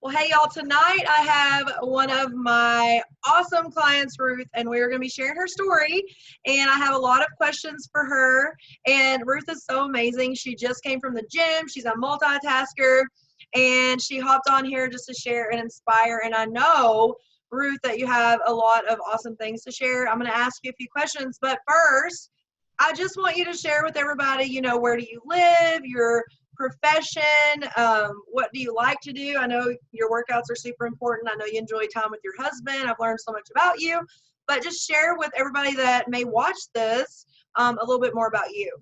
Well, hey, y'all, tonight I have one of my awesome clients, Ruth, and we're going to be sharing her story. And I have a lot of questions for her. And Ruth is so amazing. She just came from the gym. She's a multitasker, and she hopped on here just to share and inspire. And I know, Ruth, that you have a lot of awesome things to share. I'm going to ask you a few questions. But first, I just want you to share with everybody, where do you live, your profession, what do you like to do? I know your workouts are super important. I know you enjoy time with your husband. I've learned so much about you, but just share with everybody that may watch this a little bit more about you.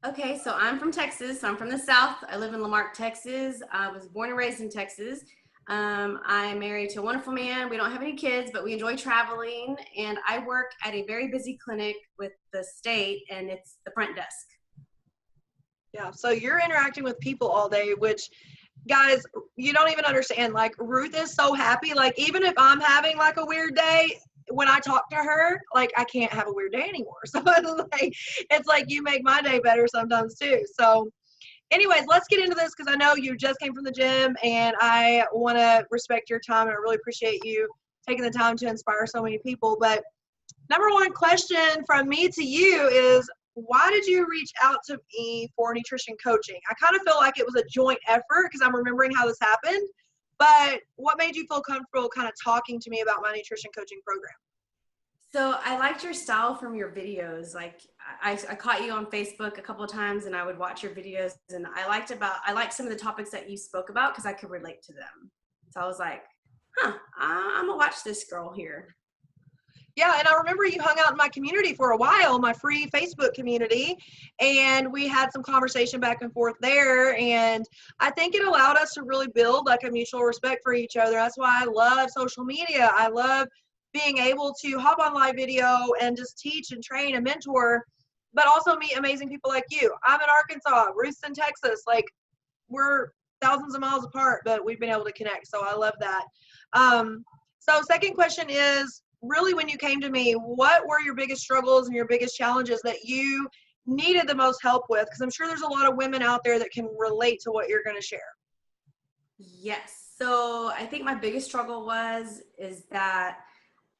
Okay, so I'm from Texas. So I'm from the South. I live in Lamarck, Texas. I was born and raised in Texas. I'm married to a wonderful man. We don't have any kids, but we enjoy traveling. And I work at a very busy clinic with the state, and it's the front desk. Yeah, so you're interacting with people all day, which, guys, you don't even understand. Like, Ruth is so happy. Like, even if I'm having like a weird day, when I talk to her, like, I can't have a weird day anymore. So it's like you make my day better sometimes too. So anyways, let's get into this because I know you just came from the gym and I want to respect your time and I really appreciate you taking the time to inspire so many people. But number one question from me to you is, why did you reach out to me for nutrition coaching? I kind of feel like it was a joint effort because I'm remembering how this happened, but what made you feel comfortable kind of talking to me about my nutrition coaching program? So I liked your style from your videos. Like I caught you on Facebook a couple of times and I would watch your videos, and I liked some of the topics that you spoke about because I could relate to them. So I was like, I'm gonna watch this girl here. Yeah, and I remember you hung out in my community for a while, my free Facebook community, and we had some conversation back and forth there, and I think it allowed us to really build like a mutual respect for each other. That's why I love social media. I love being able to hop on live video and just teach and train and mentor, but also meet amazing people like you. I'm in Arkansas, Ruth's in Texas. Like, we're thousands of miles apart, but we've been able to connect, so I love that. So second question is, really, when you came to me, what were your biggest struggles and your biggest challenges that you needed the most help with? Because I'm sure there's a lot of women out there that can relate to what you're going to share. Yes. So I think my biggest struggle is that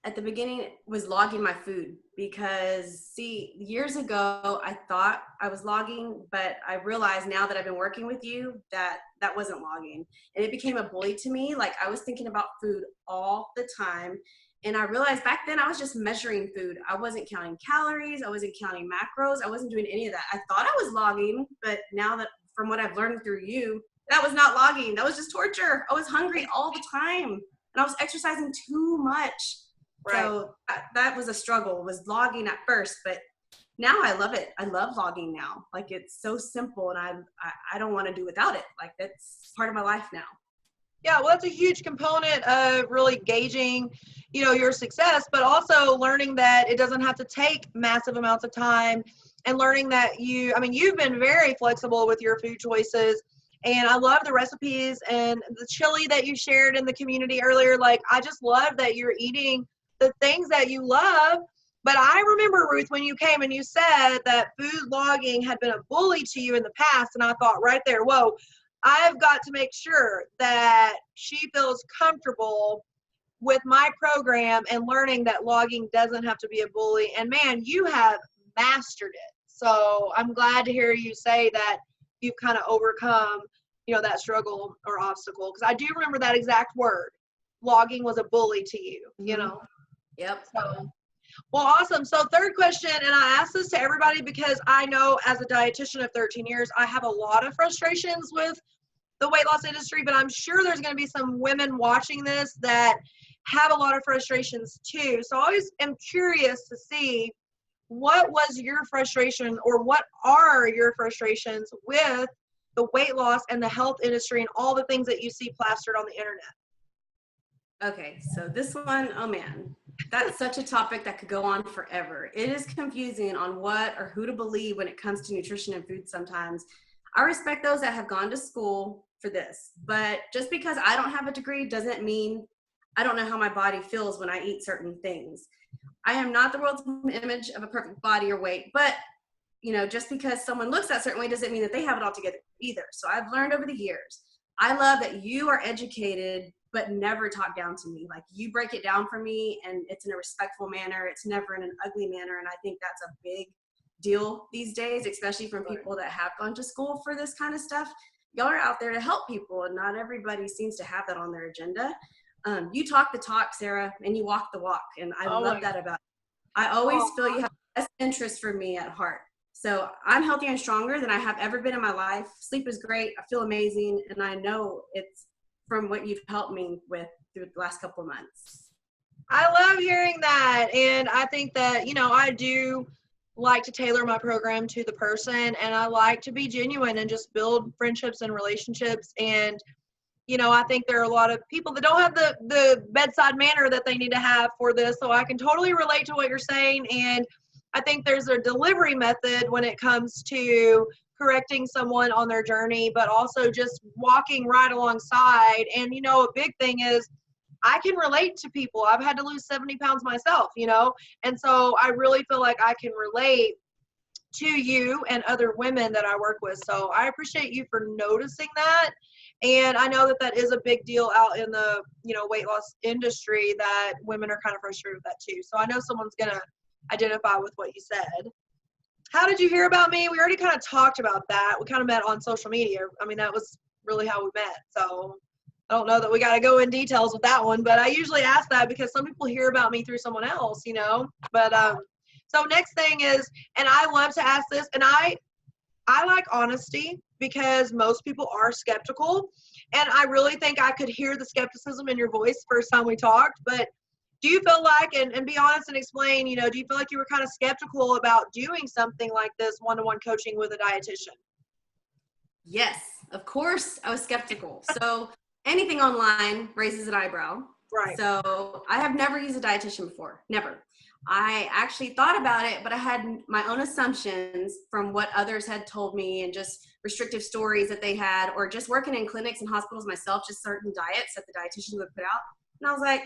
at the beginning was logging my food, because see, years ago I thought I was logging, but I realized now that I've been working with you that that wasn't logging, and it became a bully to me. Like, I was thinking about food all the time, and I realized back then I was just measuring food. I wasn't counting calories, I wasn't counting macros, I wasn't doing any of that. I thought I was logging, but now that from what I've learned through you, that was not logging. That was just torture. I was hungry all the time and I was exercising too much. Right. So that was a struggle, was logging at first, but now I love it. I love logging now. Like, it's so simple, and I don't want to do without it. Like, that's part of my life now. Yeah, well, that's a huge component of really gauging, your success, but also learning that it doesn't have to take massive amounts of time, and learning that you've been very flexible with your food choices. And I love the recipes and the chili that you shared in the community earlier. Like, I just love that you're eating the things that you love. But I remember, Ruth, when you came and you said that food logging had been a bully to you in the past. And I thought right there, whoa, I've got to make sure that she feels comfortable with my program and learning that logging doesn't have to be a bully. And man, you have mastered it. So I'm glad to hear you say that you've kind of overcome, that struggle or obstacle. Because I do remember that exact word. Logging was a bully to you, Yep. So, well, awesome. So third question, and I ask this to everybody because I know as a dietitian of 13 years, I have a lot of frustrations with the weight loss industry, but I'm sure there's going to be some women watching this that have a lot of frustrations too. So I always am curious to see, what was your frustration, or what are your frustrations with the weight loss and the health industry and all the things that you see plastered on the internet? Okay, so this one, oh man, that's such a topic that could go on forever. It is confusing on what or who to believe when it comes to nutrition and food sometimes. I respect those that have gone to school for this, but just because I don't have a degree doesn't mean I don't know how my body feels when I eat certain things. I am not the world's image of a perfect body or weight, but just because someone looks that certain way doesn't mean that they have it all together either. So I've learned over the years, I love that you are educated, but never talk down to me. Like, you break it down for me, and it's in a respectful manner. It's never in an ugly manner. And I think that's a big deal these days, especially from people that have gone to school for this kind of stuff. Y'all are out there to help people, and not everybody seems to have that on their agenda. You talk the talk, Sarah, and you walk the walk. And I love that about you. I always feel you have the best interest for me at heart. So I'm healthier and stronger than I have ever been in my life. Sleep is great. I feel amazing. And I know it's from what you've helped me with through the last couple of months. I love hearing that. And I think that, I do like to tailor my program to the person, and I like to be genuine and just build friendships and relationships. And, I think there are a lot of people that don't have the bedside manner that they need to have for this. So I can totally relate to what you're saying. And I think there's a delivery method when it comes to correcting someone on their journey, but also just walking right alongside. And, a big thing is I can relate to people. I've had to lose 70 pounds myself, and so I really feel like I can relate to you and other women that I work with. So I appreciate you for noticing that. And I know that is a big deal out in the, weight loss industry, that women are kind of frustrated with that too. So I know someone's going to identify with what you said. How did you hear about me? We already kind of talked about that. We kind of met on social media. I mean, that was really how we met. So I don't know that we got to go in details with that one, but I usually ask that because some people hear about me through someone else, But so next thing is, and I love to ask this, and I like honesty because most people are skeptical, and I really think I could hear the skepticism in your voice first time we talked. But do you feel like, and be honest and explain, do you feel like you were kind of skeptical about doing something like this one-to-one coaching with a dietitian? Yes, of course I was skeptical. So anything online raises an eyebrow. Right. So I have never used a dietitian before. Never. I actually thought about it, but I had my own assumptions from what others had told me, and just restrictive stories that they had, or just working in clinics and hospitals myself, just certain diets that the dietitian would put out. And I was like,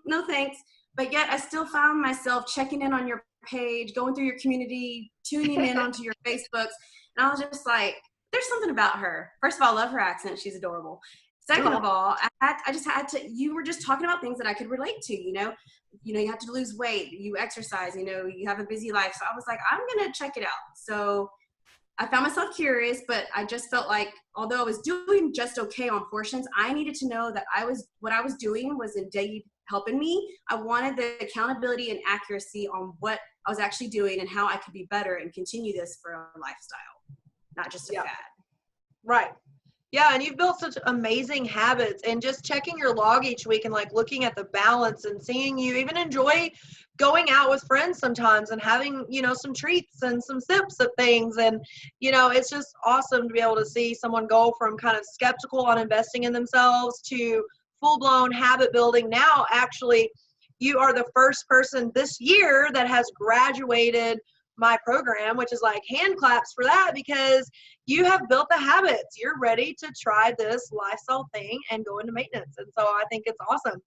no thanks. But yet I still found myself checking in on your page, going through your community, tuning in onto your Facebooks. And I was just like, there's something about her. First of all, I love her accent. She's adorable. Second of all, I just had to, you were just talking about things that I could relate to, you have to lose weight, you exercise, you have a busy life. So I was like, I'm going to check it out. So I found myself curious, but I just felt like, although I was doing just okay on portions, I needed to know that what I was doing was indeed helping me. I wanted the accountability and accuracy on what I was actually doing and how I could be better and continue this for a lifestyle, not just a fad. Right. Yeah, and you've built such amazing habits, and just checking your log each week and like looking at the balance and seeing you even enjoy going out with friends sometimes and having, some treats and some sips of things. And, it's just awesome to be able to see someone go from kind of skeptical on investing in themselves to full-blown habit building. Now, actually, you are the first person this year that has graduated my program, which is like hand claps for that, because you have built the habits. You're ready to try this lifestyle thing and go into maintenance. And so I think it's awesome.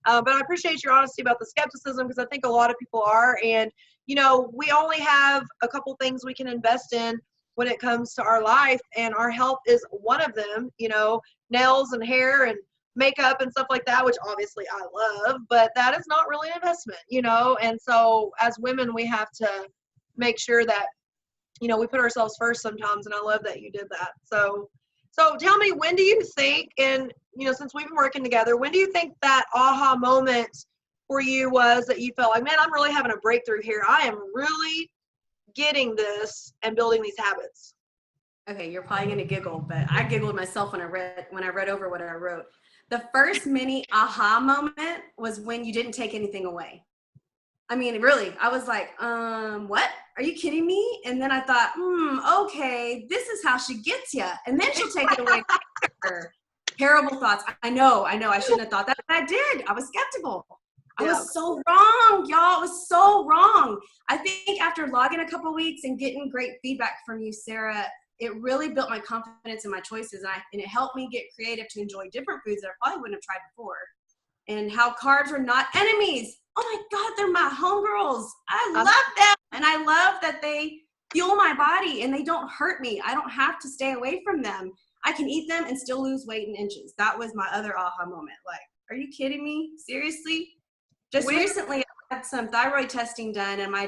But I appreciate your honesty about the skepticism, because I think a lot of people are. And, we only have a couple things we can invest in when it comes to our life, and our health is one of them, nails and hair and makeup and stuff like that, which obviously I love, but that is not really an investment, And so as women, we have to make sure that, we put ourselves first sometimes. And I love that you did that. So tell me, when do you think, and, since we've been working together, when do you think that aha moment for you was that you felt like, man, I'm really having a breakthrough here. I am really getting this and building these habits? Okay, you're probably going to giggle, but I giggled myself when I read over what I wrote. The first mini aha moment was when you didn't take anything away. I mean, really, I was like, what? Are you kidding me? And then I thought, okay, this is how she gets you. And then she'll take it away. Terrible thoughts. I know. I shouldn't have thought that, but I did. I was skeptical. I was so wrong, y'all. I was so wrong. I think after logging a couple weeks and getting great feedback from you, Sarah, it really built my confidence in my choices. And it helped me get creative to enjoy different foods that I probably wouldn't have tried before. And how carbs are not enemies. Oh my God, they're my homegirls. I love them. And I love that they fuel my body and they don't hurt me. I don't have to stay away from them. I can eat them and still lose weight in inches. That was my other aha moment. Like, are you kidding me? Seriously? Just recently, I had some thyroid testing done, and my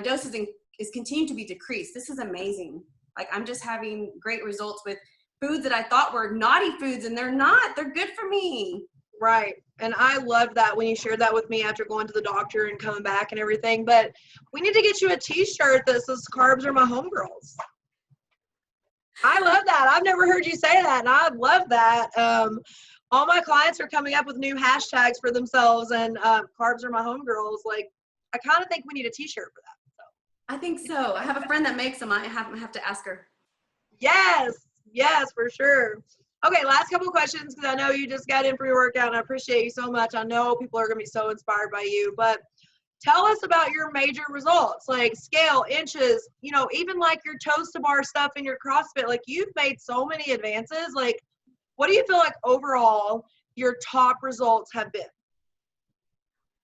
doses is continuing to be decreased. This is amazing. Like, I'm just having great results with foods that I thought were naughty foods, and they're not. They're good for me. Right. And I loved that when you shared that with me after going to the doctor and coming back and everything. But we need to get you a t-shirt that says carbs are my homegirls. I love that. I've never heard you say that, and I love that. All my clients are coming up with new hashtags for themselves, and carbs are my homegirls. Like, I kind of think we need a t-shirt for that. So. I think so. I have a friend that makes them. I have to ask her. Yes, for sure. Okay, last couple of questions, because I know you just got in for your workout, and I appreciate you so much. I know people are going to be so inspired by you, but tell us about your major results, like scale, inches, even like your toes to bar stuff in your CrossFit. Like, you've made so many advances. Like, what do you feel like overall your top results have been?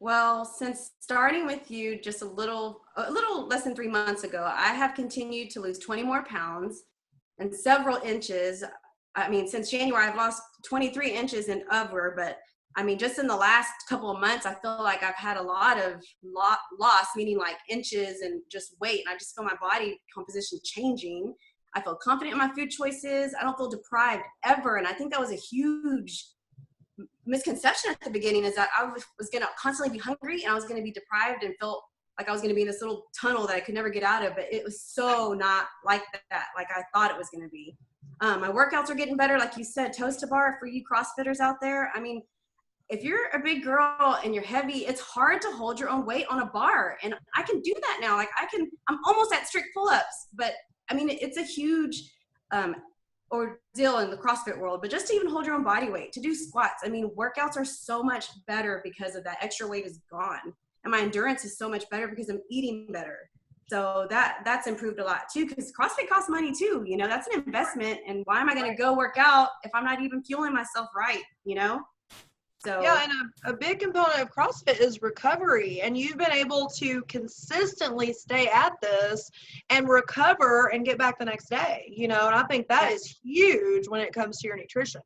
Well, since starting with you just a little less than 3 months ago, I have continued to lose 20 more pounds and several inches. I mean, since January, I've lost 23 inches and over, but I mean, just in the last couple of months, I feel like I've had a lot of loss, meaning like inches and just weight. And I just feel my body composition changing. I feel confident in my food choices. I don't feel deprived ever. And I think that was a huge misconception at the beginning, is that I was going to constantly be hungry and I was going to be deprived and felt like I was going to be in this little tunnel that I could never get out of. But it was so not like that, like I thought it was going to be. My workouts are getting better. Like you said, toes to bar for you CrossFitters out there. I mean, if you're a big girl and you're heavy, it's hard to hold your own weight on a bar. And I can do that now. Like, I'm almost at strict pull-ups, but I mean, it's a huge ordeal in the CrossFit world, but just to even hold your own body weight, to do squats. I mean, workouts are so much better because of that. Extra weight is gone. And my endurance is so much better because I'm eating better. So that's improved a lot too, because CrossFit costs money too. That's an investment. And why am I going to go work out if I'm not even fueling myself right? So yeah, and a big component of CrossFit is recovery, and you've been able to consistently stay at this and recover and get back the next day, and I think that is huge when it comes to your nutrition.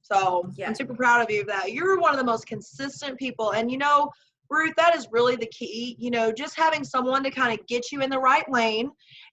So I'm super proud of you of that. You're one of the most consistent people, and Ruth, that is really the key, just having someone to kind of get you in the right lane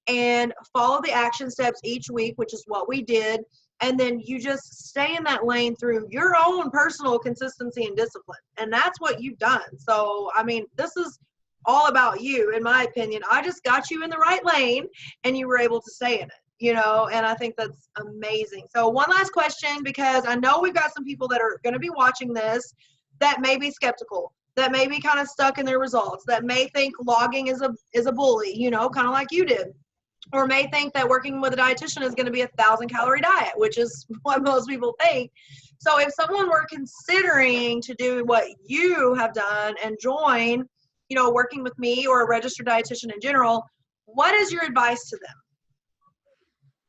and follow the action steps each week, which is what we did. And then you just stay in that lane through your own personal consistency and discipline. And that's what you've done. So, I mean, this is all about you, in my opinion. I just got you in the right lane and you were able to stay in it, and I think that's amazing. So one last question, because I know we've got some people that are going to be watching this that may be skeptical, that may be kind of stuck in their results, that may think logging is a bully, kind of like you did. Or may think that working with a dietitian is going to be 1,000-calorie diet, which is what most people think. So if someone were considering to do what you have done and join, working with me or a registered dietitian in general, what is your advice to them?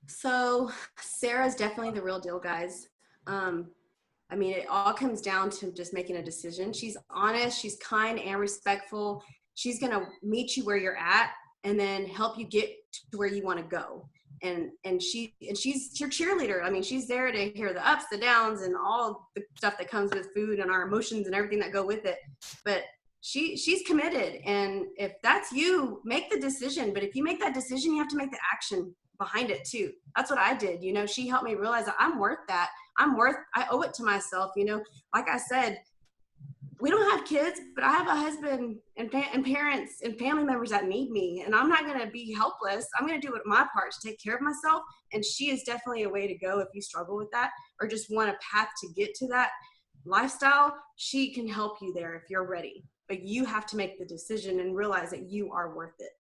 So Sarah's definitely the real deal, guys. I mean, it all comes down to just making a decision. She's honest, she's kind and respectful. She's going to meet you where you're at and then help you get to where you want to go. And she's your cheerleader. I mean, she's there to hear the ups, the downs, and all the stuff that comes with food and our emotions and everything that go with it. But she's committed. And if that's you, make the decision. But if you make that decision, you have to make the action behind it too. That's what I did. She helped me realize that I'm worth that. I owe it to myself. Like I said, we don't have kids, but I have a husband and parents and family members that need me, and I'm not going to be helpless. I'm going to do my part to take care of myself, and she is definitely a way to go if you struggle with that or just want a path to get to that lifestyle. She can help you there if you're ready, but you have to make the decision and realize that you are worth it.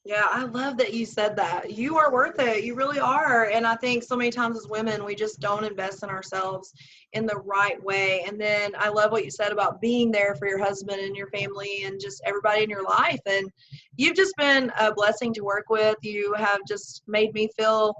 Yeah, I love that you said that. You are worth it. You really are. And I think so many times as women, we just don't invest in ourselves in the right way. And then I love what you said about being there for your husband and your family and just everybody in your life. And you've just been a blessing to work with. You have just made me feel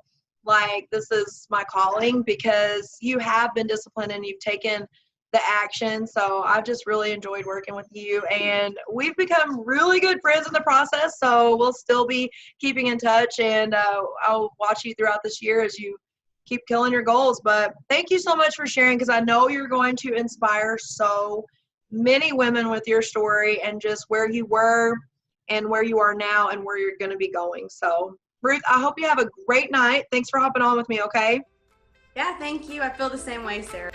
like this is my calling, because you have been disciplined and you've taken the action. So I've just really enjoyed working with you, and we've become really good friends in the process. So we'll still be keeping in touch, and I'll watch you throughout this year as you keep killing your goals. But thank you so much for sharing, because I know you're going to inspire so many women with your story and just where you were and where you are now and where you're going to be going. So Ruth, I hope you have a great night. Thanks for hopping on with me. Okay. Yeah, thank you. I feel the same way, Sarah.